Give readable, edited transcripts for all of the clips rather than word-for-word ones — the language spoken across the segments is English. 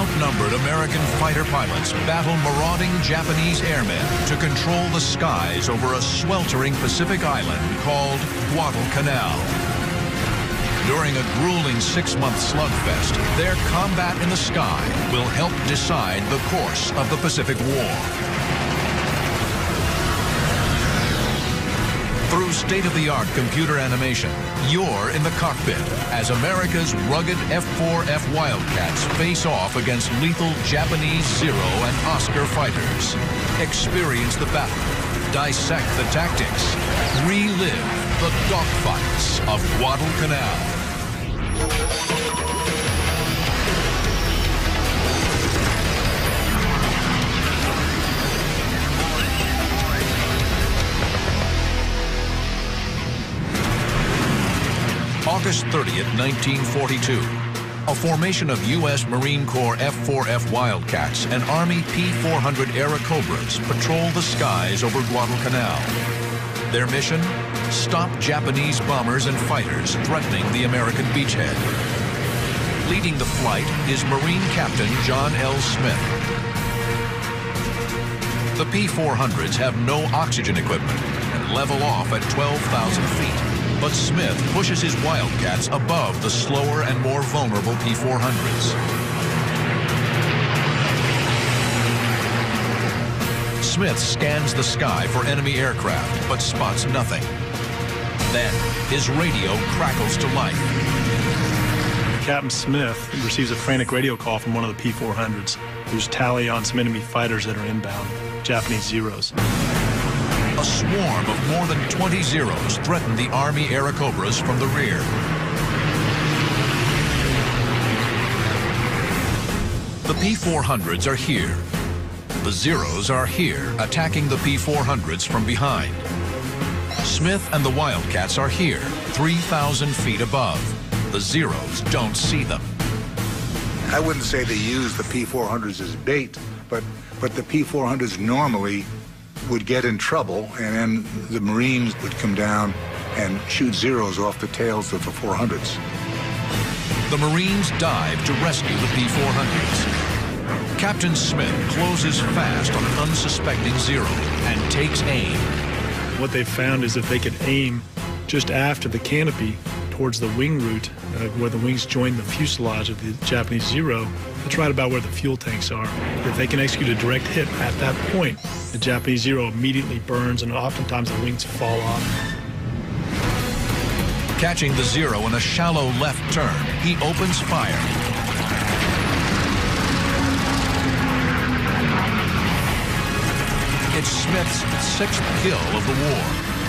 Outnumbered American fighter pilots battle marauding Japanese airmen to control the skies over a sweltering Pacific island called Guadalcanal. During a grueling 6-month slugfest, their combat in the sky will help decide the course of the Pacific War. Through state-of-the-art computer animation, you're in the cockpit as America's rugged F-4F Wildcats face off against lethal Japanese Zero and Oscar fighters. Experience the battle, dissect the tactics, relive the dogfights of Guadalcanal. August 30th, 1942. A formation of U.S. Marine Corps F-4F Wildcats and Army P-400 Airacobras patrol the skies over Guadalcanal. Their mission? Stop Japanese bombers and fighters threatening the American beachhead. Leading the flight is Marine Captain John L. Smith. The P-400s have no oxygen equipment and level off at 12,000 feet. But Smith pushes his Wildcats above the slower and more vulnerable P-400s. Smith scans the sky for enemy aircraft, but spots nothing. Then, his radio crackles to life. Captain Smith receives a frantic radio call from one of the P-400s, whose tally on some enemy fighters that are inbound, Japanese Zeros. A swarm of more than 20 Zeros threaten the Army Airacobras from the rear. The P-400s are here. The Zeros are here, attacking the P-400s from behind. Smith and the Wildcats are here, 3,000 feet above. The Zeros don't see them. I wouldn't say they use the P-400s as bait, but the P-400s normally would get in trouble, and then the Marines would come down and shoot Zeros off the tails of the 400s. The Marines dive to rescue the P-400s. Captain Smith closes fast on an unsuspecting Zero and takes aim. What they found is if they could aim just after the canopy towards the wing route, where the wings join the fuselage of the Japanese Zero, that's right about where the fuel tanks are. If they can execute a direct hit at that point, the Japanese Zero immediately burns, and oftentimes the wings fall off. Catching the Zero in a shallow left turn, he opens fire. It's Smith's 6th kill of the war,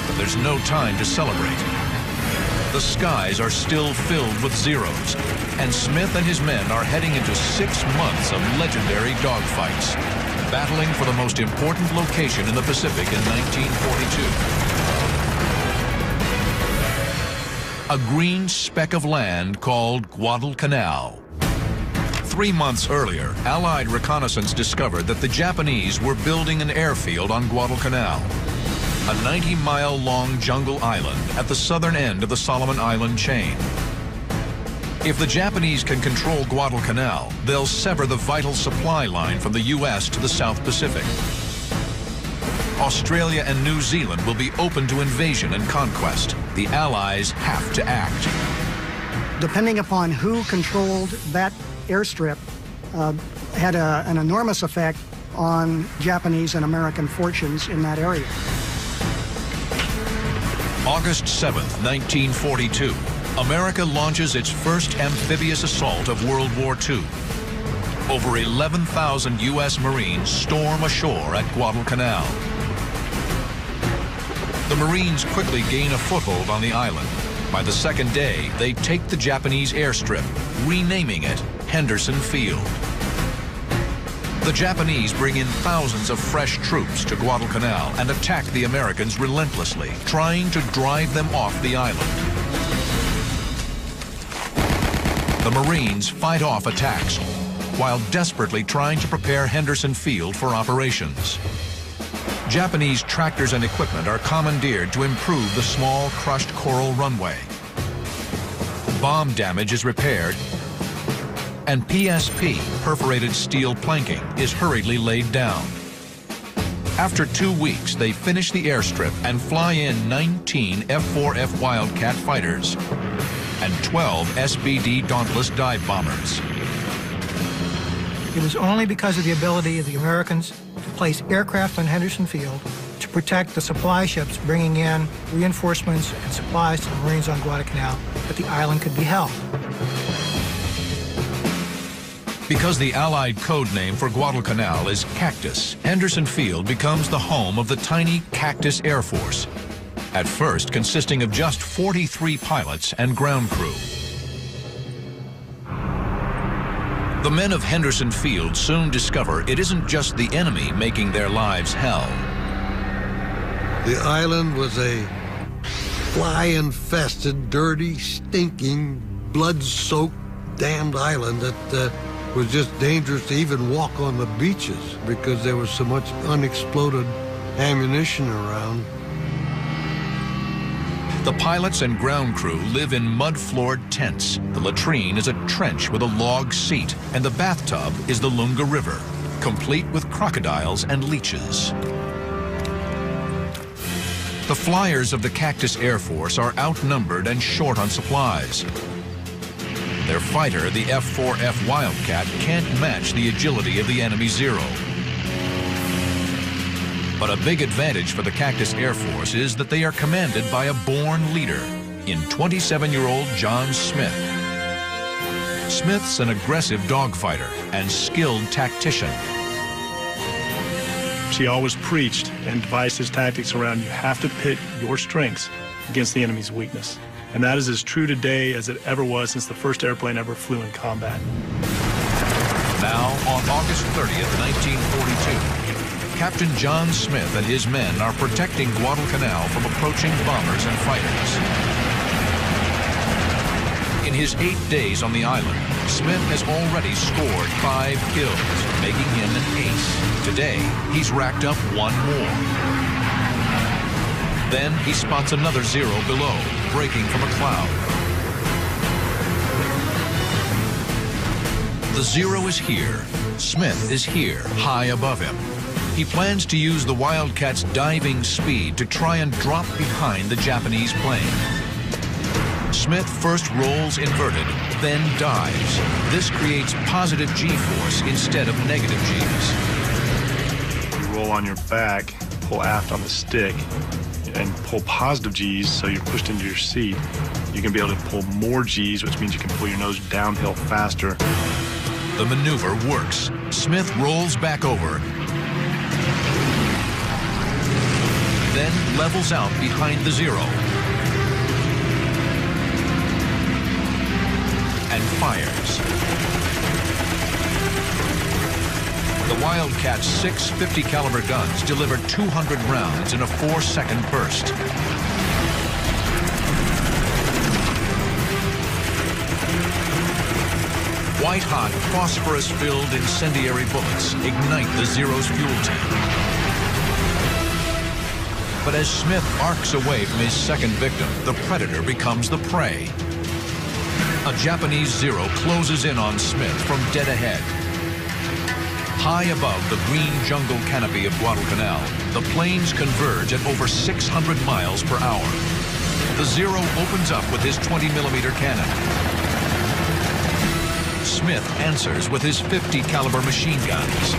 but there's no time to celebrate. The skies are still filled with Zeros, and Smith and his men are heading into 6 months of legendary dogfights, battling for the most important location in the Pacific in 1942. A green speck of land called Guadalcanal. 3 months earlier, Allied reconnaissance discovered that the Japanese were building an airfield on Guadalcanal, a 90-mile-long jungle island at the southern end of the Solomon Island chain. If the Japanese can control Guadalcanal, they'll sever the vital supply line from the U.S. to the South Pacific. Australia and New Zealand will be open to invasion and conquest. The Allies have to act. Depending upon who controlled that airstrip, had an enormous effect on Japanese and American fortunes in that area. August 7th, 1942, America launches its first amphibious assault of World War II. Over 11,000 U.S. Marines storm ashore at Guadalcanal. The Marines quickly gain a foothold on the island. By the second day, they take the Japanese airstrip, renaming it Henderson Field. The Japanese bring in thousands of fresh troops to Guadalcanal and attack the Americans relentlessly, trying to drive them off the island. The Marines fight off attacks while desperately trying to prepare Henderson Field for operations. Japanese tractors and equipment are commandeered to improve the small crushed coral runway. Bomb damage is repaired, and PSP, perforated steel planking, is hurriedly laid down. After 2 weeks, they finish the airstrip and fly in 19 F-4F Wildcat fighters and 12 SBD Dauntless dive bombers. It was only because of the ability of the Americans to place aircraft on Henderson Field to protect the supply ships bringing in reinforcements and supplies to the Marines on Guadalcanal that the island could be held. Because the Allied code name for Guadalcanal is Cactus, Henderson Field becomes the home of the tiny Cactus Air Force, at first consisting of just 43 pilots and ground crew. The men of Henderson Field soon discover it isn't just the enemy making their lives hell. The island was a fly-infested, dirty, stinking, blood-soaked, damned island that was just dangerous to even walk on the beaches because there was so much unexploded ammunition around. The pilots and ground crew live in mud-floored tents. The latrine is a trench with a log seat, and the bathtub is the Lunga River, complete with crocodiles and leeches. The flyers of the Cactus Air Force are outnumbered and short on supplies. Their fighter, the F-4F Wildcat, can't match the agility of the enemy Zero. But a big advantage for the Cactus Air Force is that they are commanded by a born leader in 27-year-old John Smith. Smith's an aggressive dogfighter and skilled tactician. She always preached and devised his tactics around you have to pit your strengths against the enemy's weakness. And that is as true today as it ever was since the first airplane ever flew in combat. Now, on August 30th, 1942, Captain John Smith and his men are protecting Guadalcanal from approaching bombers and fighters. In his 8 days on the island, Smith has already scored 5 kills, making him an ace. Today, he's racked up 1 more. Then he spots another Zero below, breaking from a cloud. The Zero is here. Smith is here, high above him. He plans to use the Wildcat's diving speed to try and drop behind the Japanese plane. Smith first rolls inverted, then dives. This creates positive G-force instead of negative Gs. You roll on your back, pull aft on the stick, and pull positive Gs so you're pushed into your seat. You can be able to pull more Gs, which means you can pull your nose downhill faster. The maneuver works. Smith rolls back over, then levels out behind the Zero and fires. The Wildcat's 6 .50 caliber guns deliver 200 rounds in a 4-second burst. White-hot, phosphorus-filled incendiary bullets ignite the Zero's fuel tank. But as Smith arcs away from his second victim, the predator becomes the prey. A Japanese Zero closes in on Smith from dead ahead. High above the green jungle canopy of Guadalcanal, the planes converge at over 600 miles per hour. The Zero opens up with his 20mm cannon. Smith answers with his 50 caliber machine guns.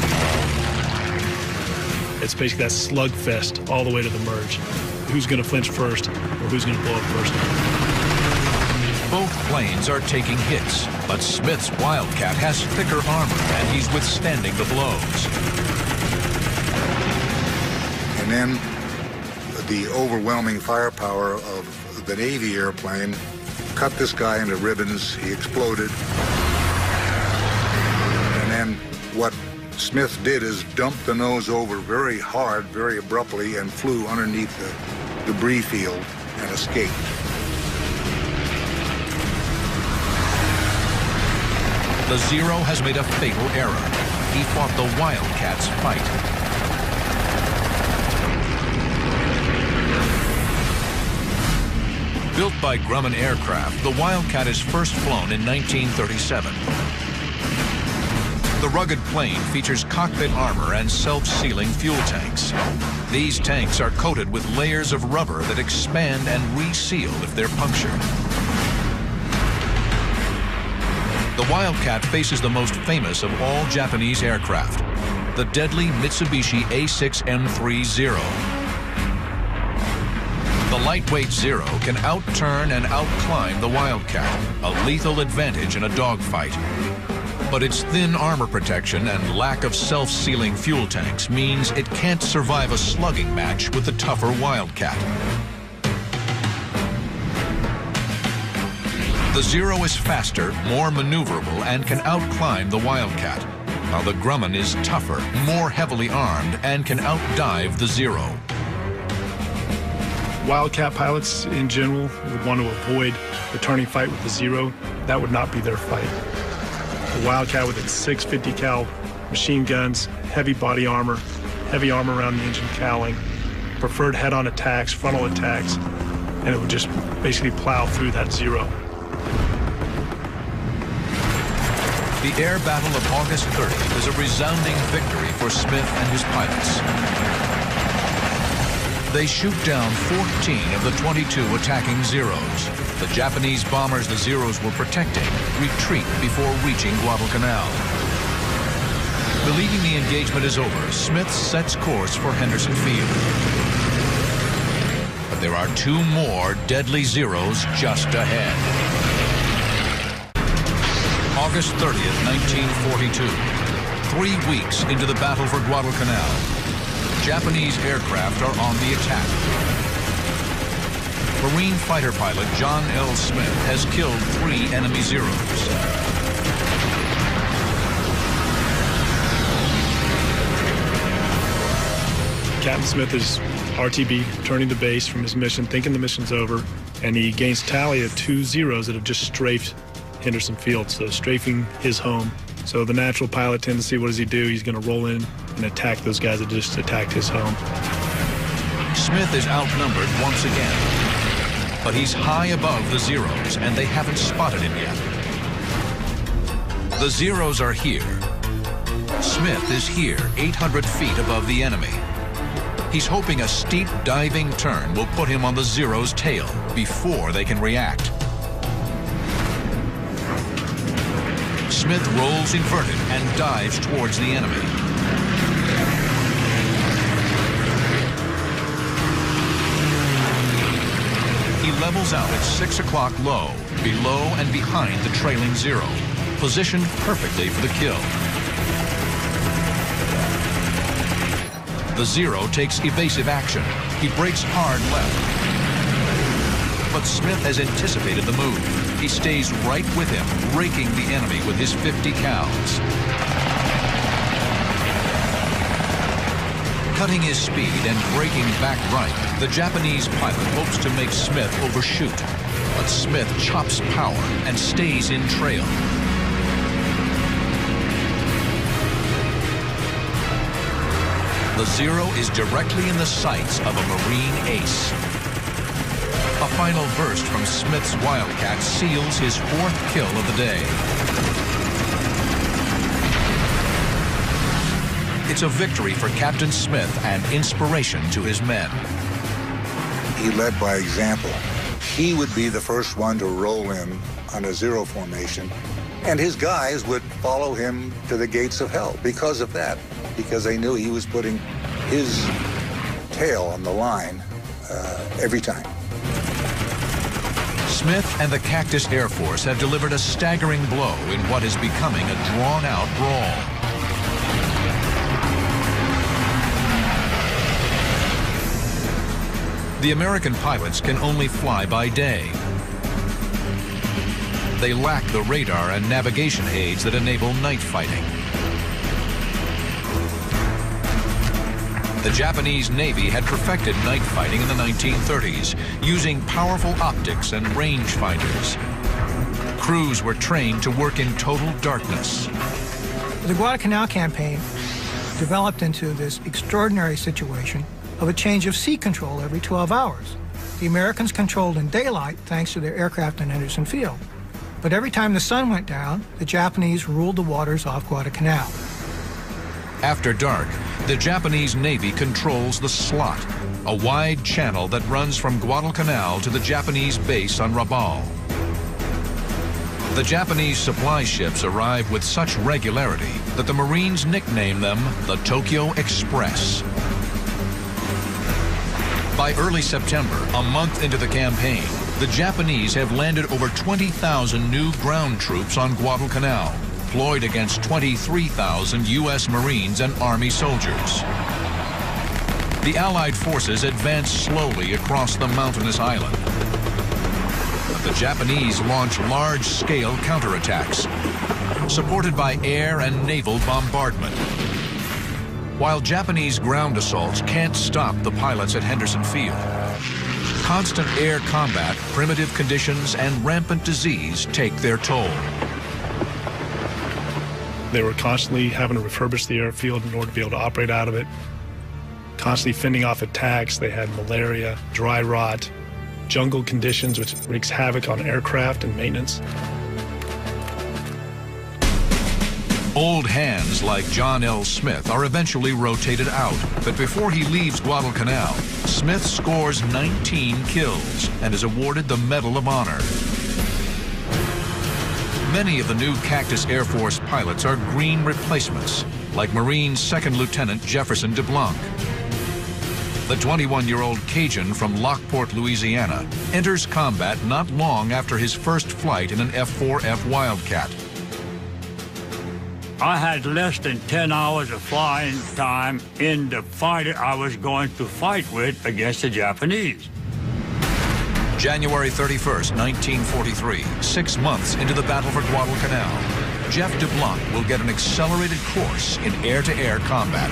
It's basically that slugfest all the way to the merge. Who's going to flinch first, or who's going to blow up first? Both planes are taking hits, but Smith's Wildcat has thicker armor, and he's withstanding the blows. And then the overwhelming firepower of the Navy airplane cut this guy into ribbons. He exploded. And then what Smith did is dump the nose over very hard, very abruptly, and flew underneath the debris field and escaped. The Zero has made a fatal error. He fought the Wildcat's fight. Built by Grumman Aircraft, the Wildcat is first flown in 1937. The rugged plane features cockpit armor and self-sealing fuel tanks. These tanks are coated with layers of rubber that expand and reseal if they're punctured. The Wildcat faces the most famous of all Japanese aircraft, the deadly Mitsubishi A6M30. The lightweight Zero can outturn and outclimb the Wildcat, a lethal advantage in a dogfight. But its thin armor protection and lack of self-sealing fuel tanks means it can't survive a slugging match with the tougher Wildcat. The Zero is faster, more maneuverable, and can outclimb the Wildcat, while the Grumman is tougher, more heavily armed, and can outdive the Zero. Wildcat pilots in general would want to avoid the turning fight with the Zero. That would not be their fight. The Wildcat with its 650 cal machine guns, heavy body armor, heavy armor around the engine cowling, preferred head-on attacks, frontal attacks, and it would just basically plow through that Zero. The air battle of August 30th is a resounding victory for Smith and his pilots. They shoot down 14 of the 22 attacking Zeros. The Japanese bombers the Zeros were protecting retreat before reaching Guadalcanal. Believing the engagement is over, Smith sets course for Henderson Field. But there are two more deadly Zeros just ahead. August 30th, 1942. 3 weeks into the battle for Guadalcanal, Japanese aircraft are on the attack. Marine fighter pilot John L. Smith has killed 3 enemy Zeros. Captain Smith is RTB, returning to base from his mission, thinking the mission's over, and he gains tally of 2 Zeros that have just strafed Henderson Field, so strafing his home. So the natural pilot tendency, what does he do? He's going to roll in and attack those guys that just attacked his home. Smith is outnumbered once again, but he's high above the Zeros, and they haven't spotted him yet. The Zeros are here. Smith is here, 800 feet above the enemy. He's hoping a steep diving turn will put him on the Zero's tail before they can react. Smith rolls inverted and dives towards the enemy. He levels out at 6 o'clock low, below and behind the trailing Zero, positioned perfectly for the kill. The Zero takes evasive action. He brakes hard left. But Smith has anticipated the move. He stays right with him, raking the enemy with his 50 cals. Cutting his speed and braking back right, the Japanese pilot hopes to make Smith overshoot. But Smith chops power and stays in trail. The Zero is directly in the sights of a Marine ace. A final burst from Smith's Wildcat seals his 4th kill of the day. It's a victory for Captain Smith and inspiration to his men. He led by example. He would be the first one to roll in on a Zero formation, and his guys would follow him to the gates of hell because of that, because they knew he was putting his tail on the line every time. Smith and the Cactus Air Force have delivered a staggering blow in what is becoming a drawn-out brawl. The American pilots can only fly by day. They lack the radar and navigation aids that enable night fighting. The Japanese Navy had perfected night fighting in the 1930s, using powerful optics and rangefinders. Crews were trained to work in total darkness. The Guadalcanal campaign developed into this extraordinary situation of a change of sea control every 12 hours. The Americans controlled in daylight thanks to their aircraft in Henderson Field. But every time the sun went down, the Japanese ruled the waters off Guadalcanal. After dark, the Japanese Navy controls the Slot, a wide channel that runs from Guadalcanal to the Japanese base on Rabaul. The Japanese supply ships arrive with such regularity that the Marines nickname them the Tokyo Express. By early September, a month into the campaign, the Japanese have landed over 20,000 new ground troops on Guadalcanal, deployed against 23,000 U.S. Marines and Army soldiers. The Allied forces advance slowly across the mountainous island. The Japanese launch large-scale counterattacks, supported by air and naval bombardment. While Japanese ground assaults can't stop the pilots at Henderson Field, constant air combat, primitive conditions, and rampant disease take their toll. They were constantly having to refurbish the airfield in order to be able to operate out of it, constantly fending off attacks. They had malaria, dry rot, jungle conditions, which wreaks havoc on aircraft and maintenance. Old hands like John L. Smith are eventually rotated out, but before he leaves Guadalcanal, Smith scores 19 kills and is awarded the Medal of Honor. Many of the new Cactus Air Force pilots are green replacements, like Marine Second Lieutenant Jefferson DeBlanc. The 21-year-old Cajun from Lockport, Louisiana, enters combat not long after his first flight in an F-4F Wildcat. I had less than 10 hours of flying time in the fighter I was going to fight with against the Japanese. January 31st, 1943, 6 months into the battle for Guadalcanal, Jeff DeBlanc will get an accelerated course in air-to-air combat.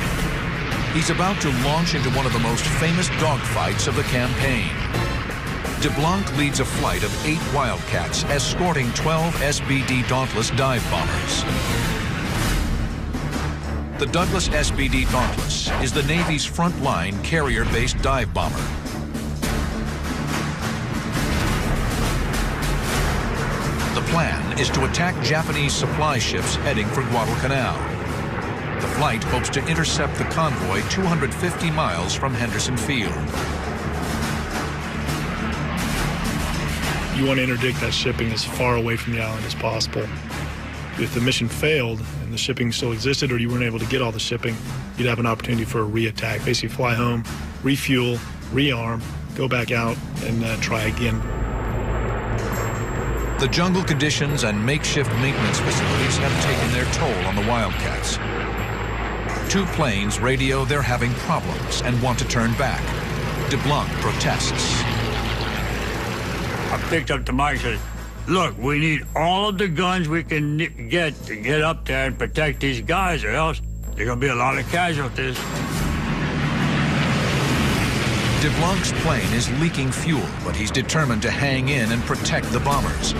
He's about to launch into one of the most famous dogfights of the campaign. DeBlanc leads a flight of 8 Wildcats, escorting 12 SBD Dauntless dive bombers. The Douglas SBD Dauntless is the Navy's frontline carrier-based dive bomber. The plan is to attack Japanese supply ships heading for Guadalcanal. The flight hopes to intercept the convoy 250 miles from Henderson Field. You want to interdict that shipping as far away from the island as possible. If the mission failed and the shipping still existed, or you weren't able to get all the shipping, you'd have an opportunity for a re-attack. Basically fly home, refuel, rearm, go back out, and try again. The jungle conditions and makeshift maintenance facilities have taken their toll on the Wildcats. 2 planes radio they're having problems and want to turn back. DeBlanc protests. I picked up the mic and said, look, we need all of the guns we can get to get up there and protect these guys, or else there are going to be a lot of casualties. DeBlanc's plane is leaking fuel, but he's determined to hang in and protect the bombers.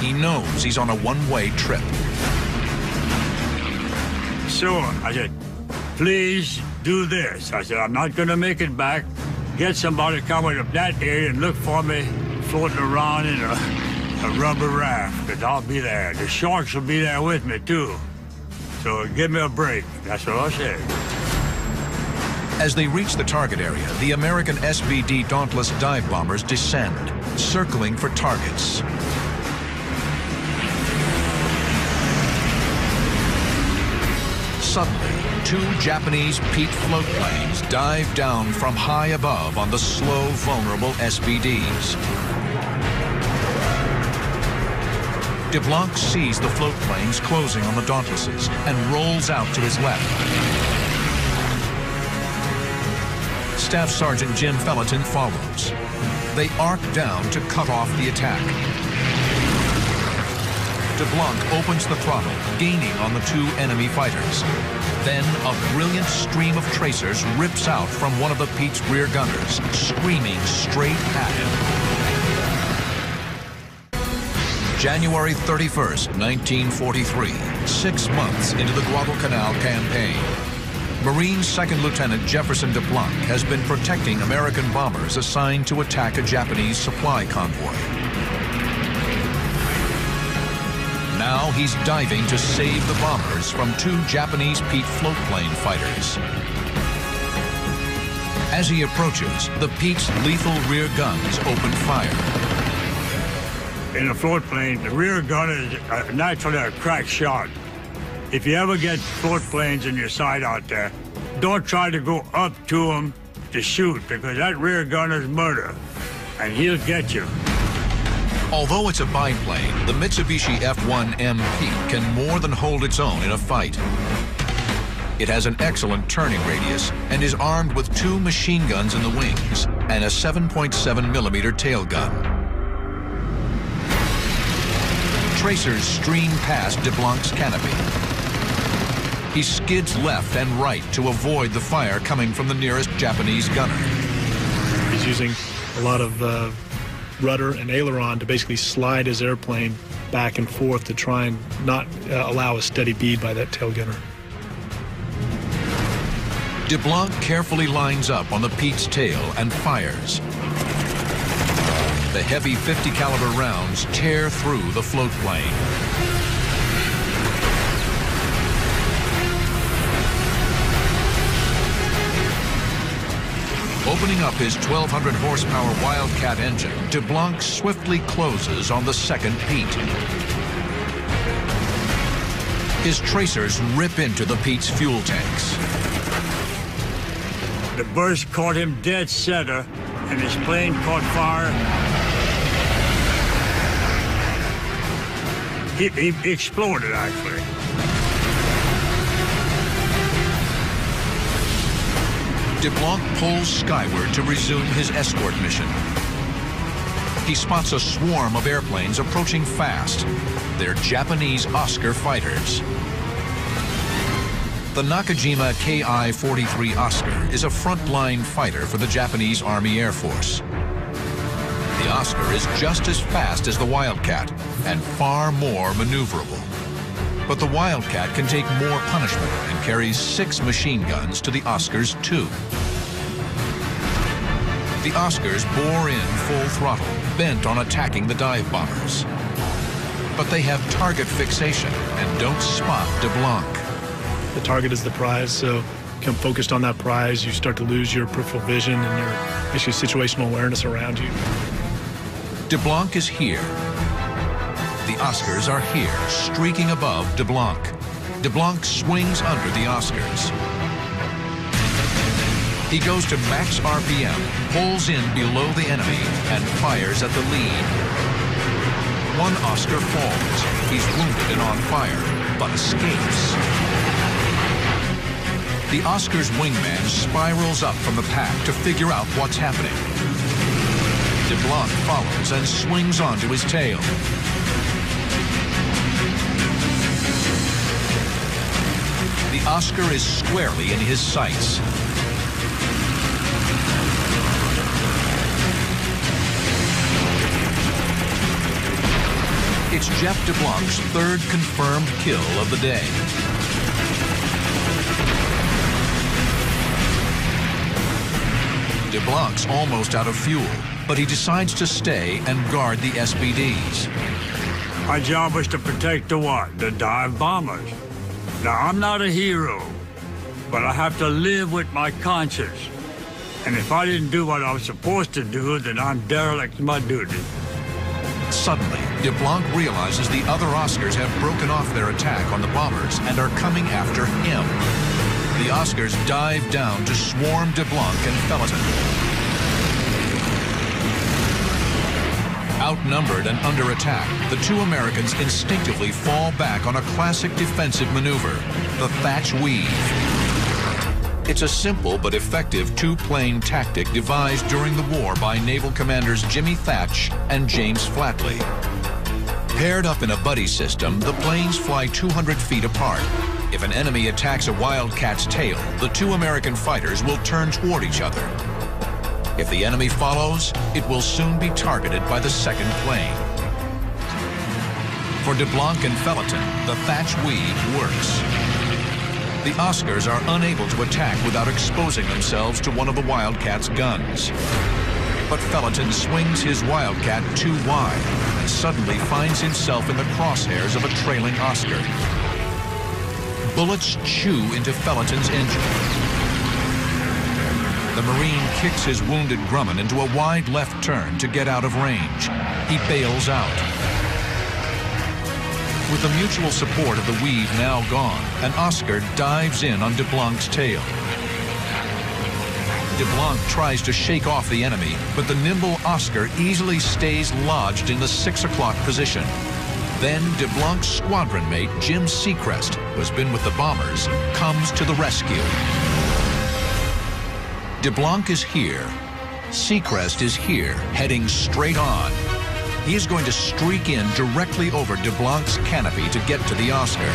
He knows he's on a one-way trip. So I said, please do this. I said, I'm not going to make it back. Get somebody coming up that area and look for me floating around in a rubber raft, because I'll be there. The sharks will be there with me, too. So give me a break. That's what I said. As they reach the target area, the American SBD Dauntless dive bombers descend, circling for targets. Suddenly, 2 Japanese Pete float planes dive down from high above on the slow, vulnerable SBDs. DeBlanc sees the float planes closing on the Dauntlesses and rolls out to his left. Staff Sergeant Jim Felleton follows. They arc down to cut off the attack. DeBlanc opens the throttle, gaining on the 2 enemy fighters. Then a brilliant stream of tracers rips out from one of the Pete's rear gunners, screaming straight at him. January 31st, 1943, 6 months into the Guadalcanal campaign. Marine Second Lieutenant Jefferson DeBlanc has been protecting American bombers assigned to attack a Japanese supply convoy. Now he's diving to save the bombers from 2 Japanese Pete floatplane fighters. As he approaches, the Pete's lethal rear guns open fire. In a floatplane, the rear gun is naturally a crack shot. If you ever get floatplanes in your sight out there, don't try to go up to them to shoot, because that rear gun is murder, and he'll get you. Although it's a biplane, the Mitsubishi F1M Pete can more than hold its own in a fight. It has an excellent turning radius and is armed with 2 machine guns in the wings and a 7.7mm tail gun. Tracers stream past DeBlanc's canopy. He skids left and right to avoid the fire coming from the nearest Japanese gunner. He's using a lot of rudder and aileron to basically slide his airplane back and forth to try and not allow a steady bead by that tail gunner. DeBlanc carefully lines up on the Pete's tail and fires. The heavy .50 caliber rounds tear through the float plane. Opening up his 1,200 horsepower Wildcat engine, DeBlanc swiftly closes on the second Pete. His tracers rip into the Pete's fuel tanks. The burst caught him dead center, and his plane caught fire. He exploded, actually. DeBlanc pulls skyward to resume his escort mission. He spots a swarm of airplanes approaching fast. They're Japanese Oscar fighters. The Nakajima Ki-43 Oscar is a frontline fighter for the Japanese Army Air Force. The Oscar is just as fast as the Wildcat and far more maneuverable. But the Wildcat can take more punishment and carries 6 machine guns to the Oscar's 2. The Oscars bore in full throttle, bent on attacking the dive bombers. But they have target fixation and don't spot DeBlanc. The target is the prize, so become focused on that prize, you start to lose your peripheral vision and your actually situational awareness around you. DeBlanc is here. The Oscars are here, streaking above DeBlanc. DeBlanc swings under the Oscars. He goes to max RPM, pulls in below the enemy, and fires at the lead. One Oscar falls. He's wounded and on fire, but escapes. The Oscar's wingman spirals up from the pack to figure out what's happening. DeBlanc follows and swings onto his tail. The Oscar is squarely in his sights. It's Jeff DeBlanc's 3rd confirmed kill of the day. DeBlanc's almost out of fuel, but he decides to stay and guard the SBDs. My job was to protect the what? The dive bombers. Now, I'm not a hero, but I have to live with my conscience. And if I didn't do what I was supposed to do, then I'm derelict in my duty. Suddenly, DeBlanc realizes the other Oscars have broken off their attack on the bombers and are coming after him. The Oscars dive down to swarm DeBlanc and Felletin. Outnumbered and under attack, the 2 Americans instinctively fall back on a classic defensive maneuver, the Thatch Weave. It's a simple but effective 2-plane tactic devised during the war by naval commanders Jimmy Thatch and James Flatley. Paired up in a buddy system, the planes fly 200 feet apart. If an enemy attacks a Wildcat's tail, the 2 American fighters will turn toward each other. If the enemy follows, it will soon be targeted by the second plane. For DeBlanc and Felletin, the Thatch Weave works. The Oscars are unable to attack without exposing themselves to one of the Wildcat's guns. But Felleton swings his Wildcat too wide and suddenly finds himself in the crosshairs of a trailing Oscar. Bullets chew into Felleton's engine. The Marine kicks his wounded Grumman into a wide left turn to get out of range. He bails out. With the mutual support of the weave now gone, an Oscar dives in on DeBlanc's tail. DeBlanc tries to shake off the enemy, but the nimble Oscar easily stays lodged in the 6 o'clock position. Then DeBlanc's squadron mate, Jim Seacrest, who has been with the bombers, comes to the rescue. DeBlanc is here. Seacrest is here, heading straight on. He is going to streak in directly over DeBlanc's canopy to get to the Oscar.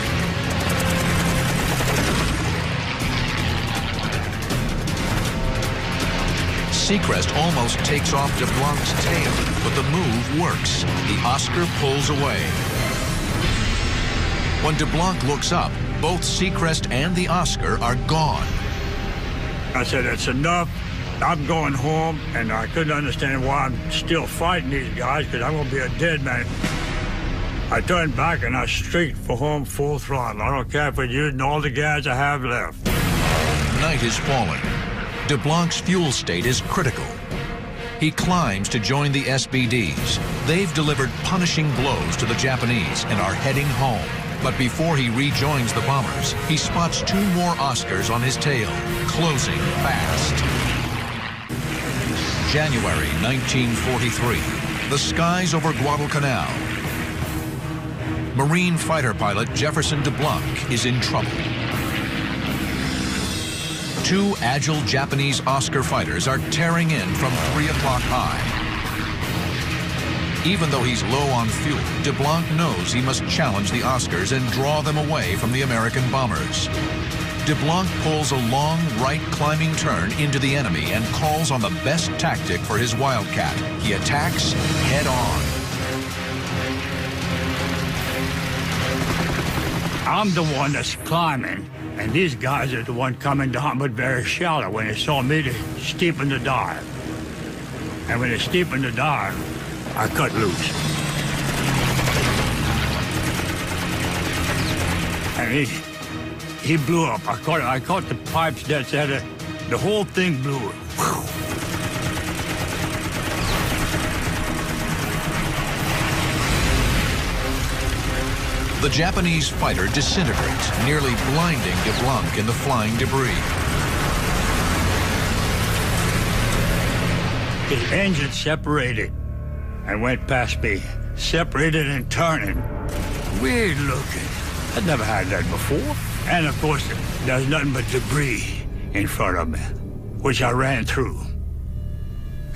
Seacrest almost takes off DeBlanc's tail, but the move works. The Oscar pulls away. When DeBlanc looks up, both Seacrest and the Oscar are gone. I said, "It's enough. I'm going home," and I couldn't understand why I'm still fighting these guys, because I'm going to be a dead man. I turned back and I streaked for home full throttle. I don't care if we're using all the gas I have left. Night is falling. DeBlanc's fuel state is critical. He climbs to join the SBDs. They've delivered punishing blows to the Japanese and are heading home. But before he rejoins the bombers, he spots 2 more Oscars on his tail, closing fast. January 1943. The skies over Guadalcanal. Marine fighter pilot Jefferson DeBlanc is in trouble. 2 agile Japanese Oscar fighters are tearing in from 3 o'clock high. Even though he's low on fuel, DeBlanc knows he must challenge the Oscars and draw them away from the American bombers. DeBlanc pulls a long right climbing turn into the enemy and calls on the best tactic for his Wildcat. He attacks head on. I'm the one that's climbing, and these guys are the one coming down, but very shallow. When they saw me, they steepened the dive. And when they steepened the dive, I cut loose. And he blew up. I caught the pipes that said it. The whole thing blew. The Japanese fighter disintegrates, nearly blinding DeBlanc in the flying debris. His engine separated and went past me, separated and turning. Weird looking. I'd never had that before. And of course, there's nothing but debris in front of me, which I ran through.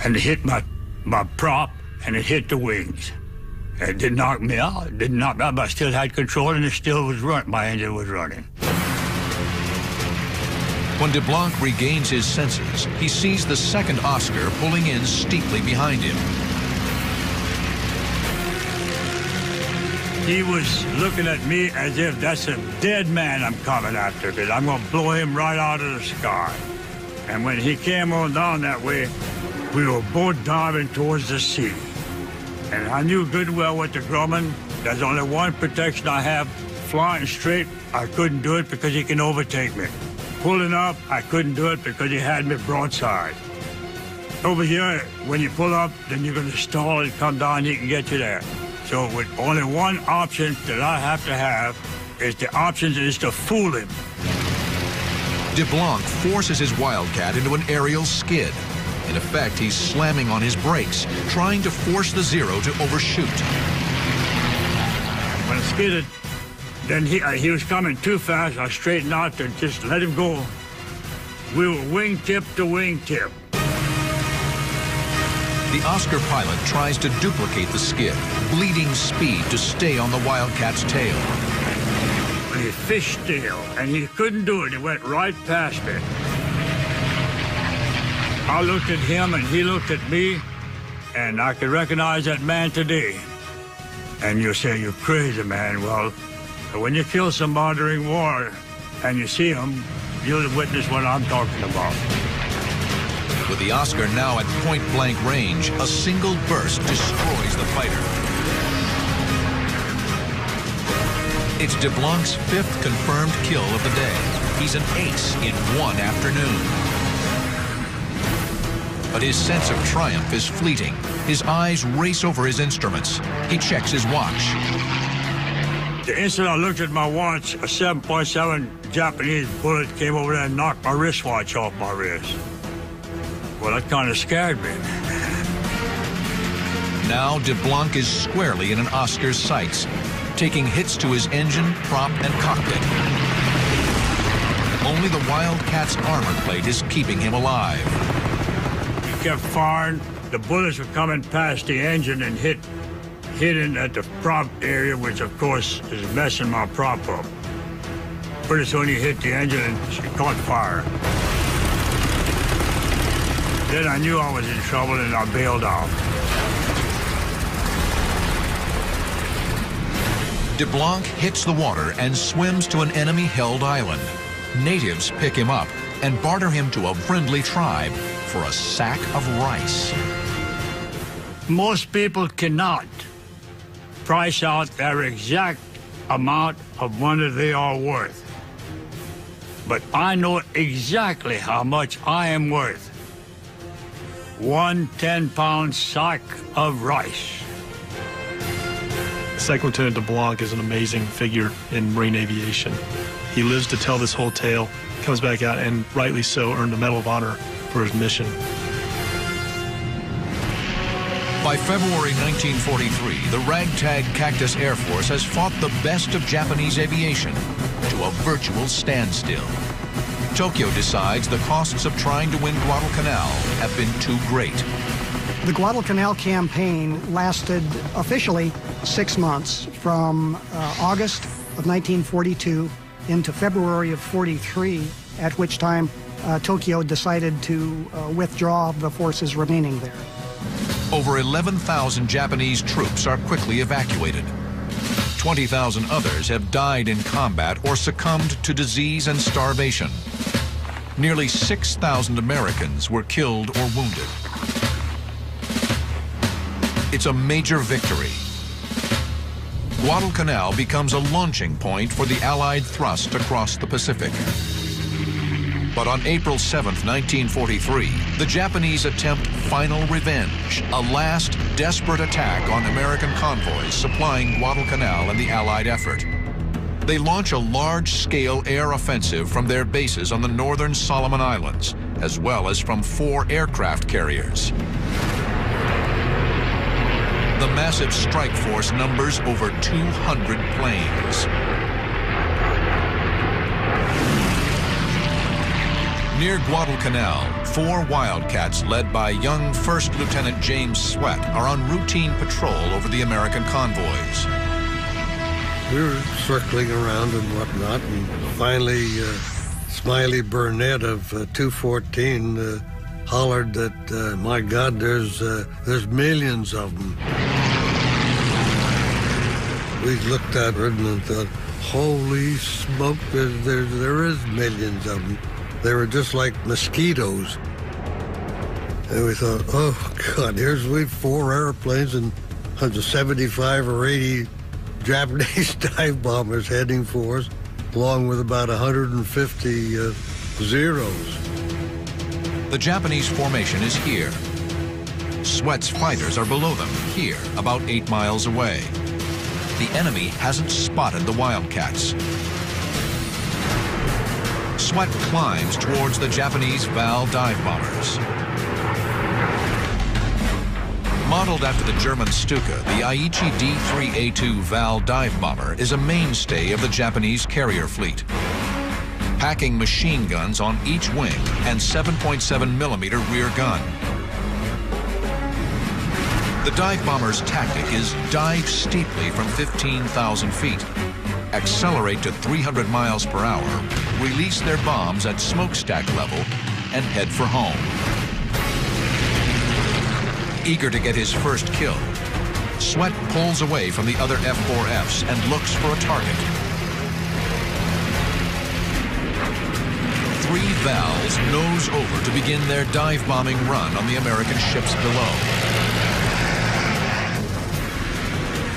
And it hit my prop, and it hit the wings. It didn't knock me out. It didn't knock me out, but I still had control, and it still was running. My engine was running. When DeBlanc regains his senses, he sees the second Oscar pulling in steeply behind him. He was looking at me as if that's a dead man I'm coming after, because I'm going to blow him right out of the sky. And when he came on down that way, we were both diving towards the sea. And I knew good well with the Grumman, there's only one protection I have. Flying straight, I couldn't do it because he can overtake me. Pulling up, I couldn't do it because he had me broadside. Over here, when you pull up, then you're going to stall and come down, he can get you there. So with only one option that I have to have is to fool him. DeBlanc forces his Wildcat into an aerial skid. In effect, he's slamming on his brakes, trying to force the Zero to overshoot. When I skidded, then he was coming too fast. I straightened out to just let him go. We were wingtip to wingtip. The Oscar pilot tries to duplicate the skid, bleeding speed to stay on the Wildcat's tail. He fished tail, and he couldn't do it. He went right past me. I looked at him, and he looked at me, and I could recognize that man today. And you say, "You're crazy, man." Well, when you kill somebody during war, and you see him, you'll witness what I'm talking about. With the Oscar now at point-blank range, a single burst destroys the fighter. It's DeBlanc's 5th confirmed kill of the day. He's an ace in one afternoon. But his sense of triumph is fleeting. His eyes race over his instruments. He checks his watch. The instant I looked at my watch, a 7.7 Japanese bullet came over there and knocked my wristwatch off my wrist. Well, that kind of scared me. Now DeBlanc is squarely in an Oscar's sights, taking hits to his engine, prop, and cockpit. Only the Wildcat's armor plate is keeping him alive. He kept firing. The bullets were coming past the engine and hitting at the prop area, which of course is messing my prop up. Pretty soon he hit the engine and she caught fire. Then I knew I was in trouble and I bailed out. DeBlanc hits the water and swims to an enemy-held island. Natives pick him up and barter him to a friendly tribe for a sack of rice. Most people cannot price out their exact amount of money they are worth. But I know exactly how much I am worth. 1 10-pound sack of rice. Second Lieutenant DeBlanc is an amazing figure in Marine aviation. He lives to tell this whole tale, comes back out, and rightly so, earned the Medal of Honor for his mission. By February 1943, the ragtag Cactus Air Force has fought the best of Japanese aviation to a virtual standstill. Tokyo decides the costs of trying to win Guadalcanal have been too great. The Guadalcanal campaign lasted officially 6 months, from August of 1942 into February of 43, at which time Tokyo decided to withdraw the forces remaining there. Over 11,000 Japanese troops are quickly evacuated. 20,000 others have died in combat or succumbed to disease and starvation. Nearly 6,000 Americans were killed or wounded. It's a major victory. Guadalcanal becomes a launching point for the Allied thrust across the Pacific. But on April 7, 1943, the Japanese attempt final revenge, a last desperate attack on American convoys supplying Guadalcanal and the Allied effort. They launch a large-scale air offensive from their bases on the northern Solomon Islands, as well as from 4 aircraft carriers. The massive strike force numbers over 200 planes. Near Guadalcanal, 4 Wildcats led by young First Lieutenant James Swett are on routine patrol over the American convoys. We were circling around and whatnot, and finally Smiley Burnett of 214 hollered that, my God, there's millions of them. We looked at it and thought, holy smoke, there is millions of them. They were just like mosquitoes. And we thought, oh, God, we've 4 airplanes and 75 or 80 Japanese dive bombers heading for us, along with about 150 Zeros. The Japanese formation is here. Swett's fighters are below them, here, about 8 miles away. The enemy hasn't spotted the Wildcats. Swett climbs towards the Japanese Val dive bombers. Modeled after the German Stuka, the Aichi D-3A2 Val dive bomber is a mainstay of the Japanese carrier fleet, packing machine guns on each wing and 7.7mm rear gun. The dive bomber's tactic is dive steeply from 15,000 feet, accelerate to 300 miles per hour, release their bombs at smokestack level, and head for home. Eager to get his first kill, Swett pulls away from the other F-4Fs and looks for a target. 3 valves nose over to begin their dive-bombing run on the American ships below.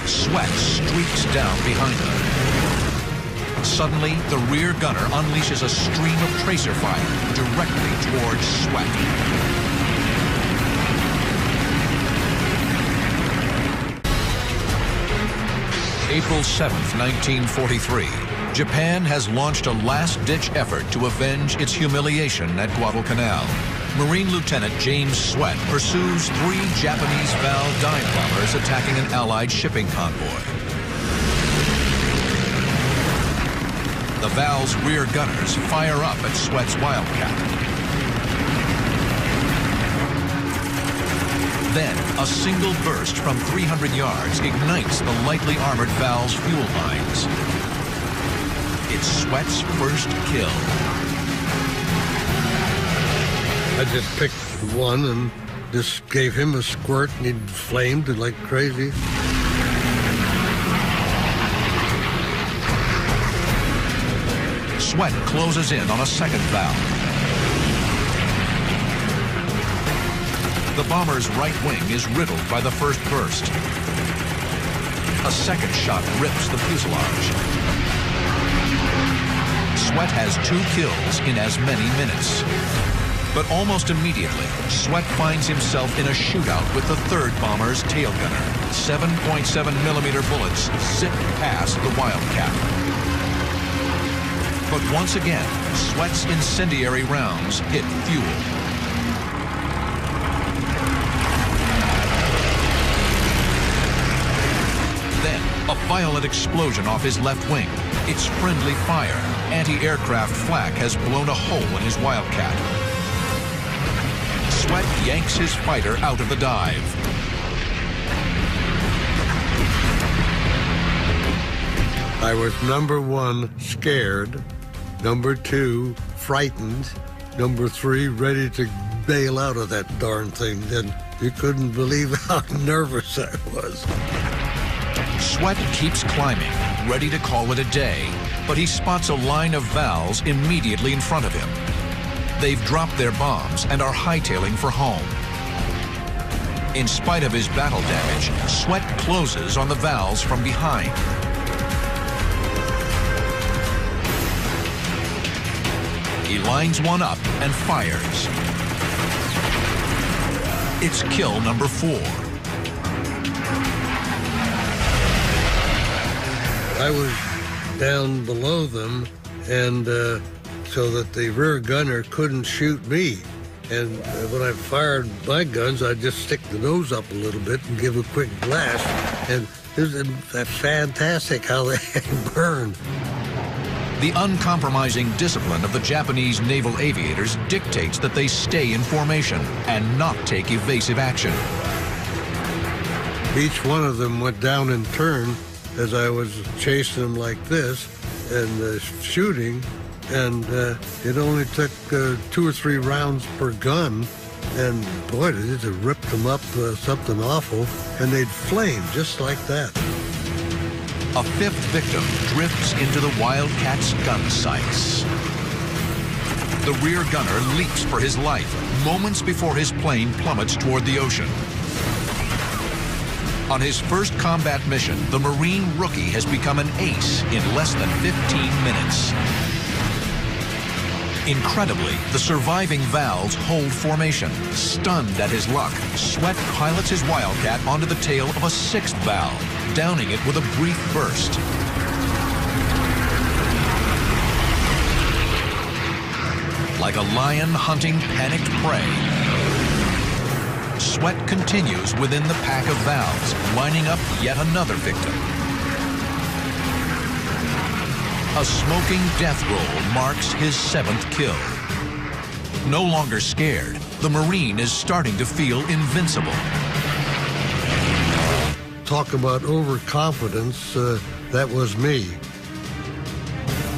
Sweat streaks down behind them. Suddenly, the rear gunner unleashes a stream of tracer fire directly towards Sweat. April 7th, 1943. Japan has launched a last-ditch effort to avenge its humiliation at Guadalcanal. Marine Lieutenant James Sweat pursues 3 Japanese Val dive bombers attacking an Allied shipping convoy. The Val's rear gunners fire up at Sweat's Wildcat. Then, a single burst from 300 yards ignites the lightly armored Val's fuel lines. It's Sweat's first kill. I just picked one and just gave him a squirt, and he flamed like crazy. Sweat closes in on a second valve. The bomber's right wing is riddled by the first burst. A second shot rips the fuselage. Sweat has 2 kills in as many minutes. But almost immediately, Sweat finds himself in a shootout with the third bomber's tail gunner. 7.7mm bullets zip past the Wildcat. But once again, Sweat's incendiary rounds hit fuel. Then, a violent explosion off his left wing. It's friendly fire. Anti-aircraft flak has blown a hole in his Wildcat. Sweat yanks his fighter out of the dive. I was number 1, scared. Number 2, frightened. Number 3, ready to bail out of that darn thing. And you couldn't believe how nervous I was. Sweat keeps climbing, ready to call it a day, but he spots a line of Vals immediately in front of him. They've dropped their bombs and are hightailing for home. In spite of his battle damage, Sweat closes on the Vals from behind. He lines one up and fires. It's kill number 4. I was down below them, and so that the rear gunner couldn't shoot me. And when I fired my guns, I'd just stick the nose up a little bit and give a quick blast. And it was fantastic how they burned. The uncompromising discipline of the Japanese naval aviators dictates that they stay in formation and not take evasive action. Each one of them went down in turn as I was chasing them like this and shooting. And it only took 2 or 3 rounds per gun. And boy, it just ripped them up something awful. And they'd flame just like that. A 5th victim drifts into the Wildcat's gun sights. The rear gunner leaps for his life moments before his plane plummets toward the ocean. On his first combat mission, the Marine rookie has become an ace in less than 15 minutes. Incredibly, the surviving Vals hold formation. Stunned at his luck, Sweat pilots his Wildcat onto the tail of a 6th Val, downing it with a brief burst. Like a lion hunting panicked prey, Sweat continues within the pack of Vals, lining up yet another victim. A smoking death roll marks his 7th kill. No longer scared, the Marine is starting to feel invincible. Talk about overconfidence, that was me.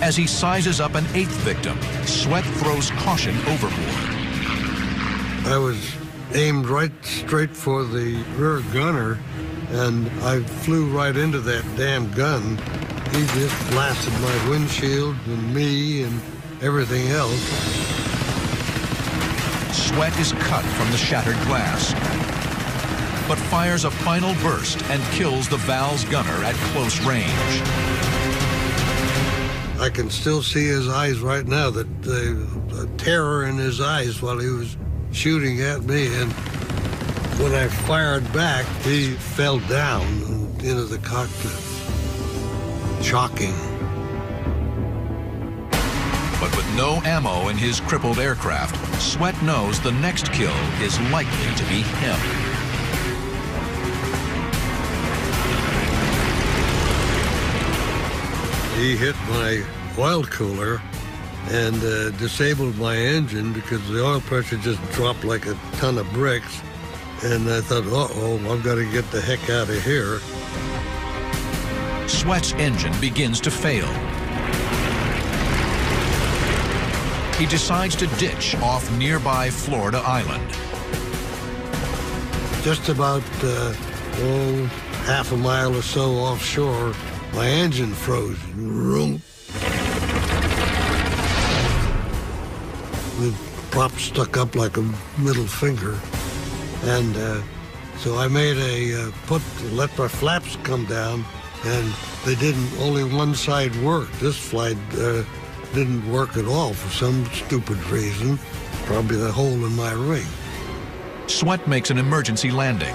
As he sizes up an 8th victim, Sweat throws caution overboard. I was aimed right straight for the rear gunner, and I flew right into that damn gun. He just blasted my windshield and me and everything else. Sweat is cut from the shattered glass, but fires a final burst and kills the Val's gunner at close range. I can still see his eyes right now, the terror in his eyes while he was shooting at me. And when I fired back, he fell down into the cockpit. Shocking. But with no ammo in his crippled aircraft, Sweat knows the next kill is likely to be him. He hit my oil cooler and disabled my engine because the oil pressure just dropped like a ton of bricks. And I thought, uh-oh, I've got to get the heck out of here. Sweat's engine begins to fail. He decides to ditch off nearby Florida Island. Just about, half a mile or so offshore, my engine froze. The prop stuck up like a middle finger. And so I made let my flaps come down, and they didn't, only one side worked. This flight didn't work at all for some stupid reason, probably the hole in my ring. Sweat makes an emergency landing.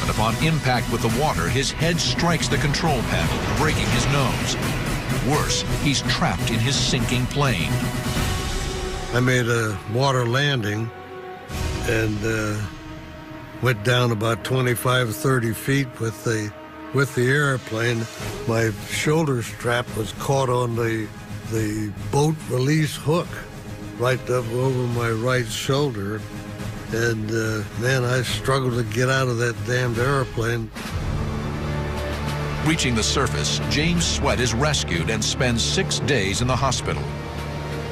But upon impact with the water, his head strikes the control panel, breaking his nose. Worse, he's trapped in his sinking plane. I made a water landing and went down about 25 or 30 feet with the airplane. My shoulder strap was caught on the boat release hook right up over my right shoulder. And man, I struggled to get out of that damned airplane. Reaching the surface, James Sweat is rescued and spends 6 days in the hospital.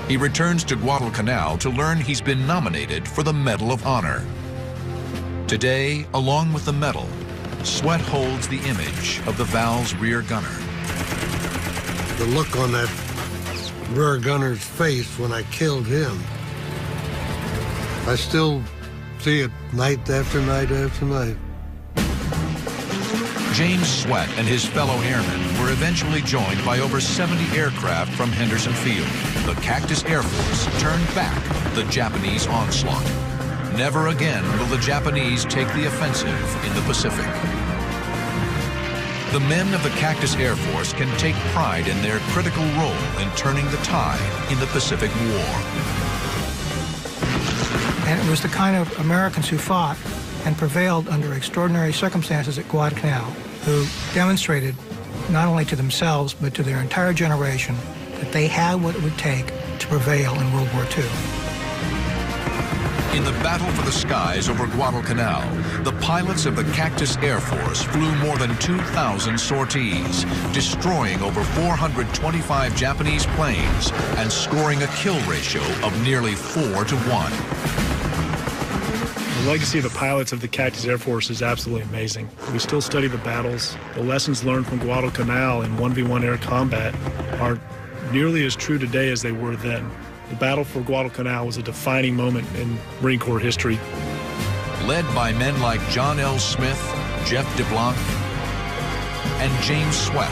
He returns to Guadalcanal to learn he's been nominated for the Medal of Honor. Today, along with the medal, Sweat holds the image of the Val's rear gunner. The look on that rear gunner's face when I killed him, I still see it night after night after night. James Sweat and his fellow airmen were eventually joined by over 70 aircraft from Henderson Field. The Cactus Air Force turned back the Japanese onslaught. Never again will the Japanese take the offensive in the Pacific. The men of the Cactus Air Force can take pride in their critical role in turning the tide in the Pacific War. And it was the kind of Americans who fought and prevailed under extraordinary circumstances at Guadalcanal, who demonstrated not only to themselves but to their entire generation that they had what it would take to prevail in World War II. In the battle for the skies over Guadalcanal, the pilots of the Cactus Air Force flew more than 2,000 sorties, destroying over 425 Japanese planes and scoring a kill ratio of nearly 4 to 1. The legacy of the pilots of the Cactus Air Force is absolutely amazing. We still study the battles. The lessons learned from Guadalcanal in 1v1 air combat are nearly as true today as they were then. The battle for Guadalcanal was a defining moment in Marine Corps history. Led by men like John L. Smith, Jeff DeBlanc, and James Sweat,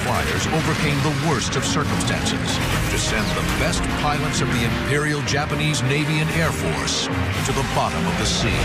flyers overcame the worst of circumstances to send the best pilots of the Imperial Japanese Navy and Air Force to the bottom of the sea.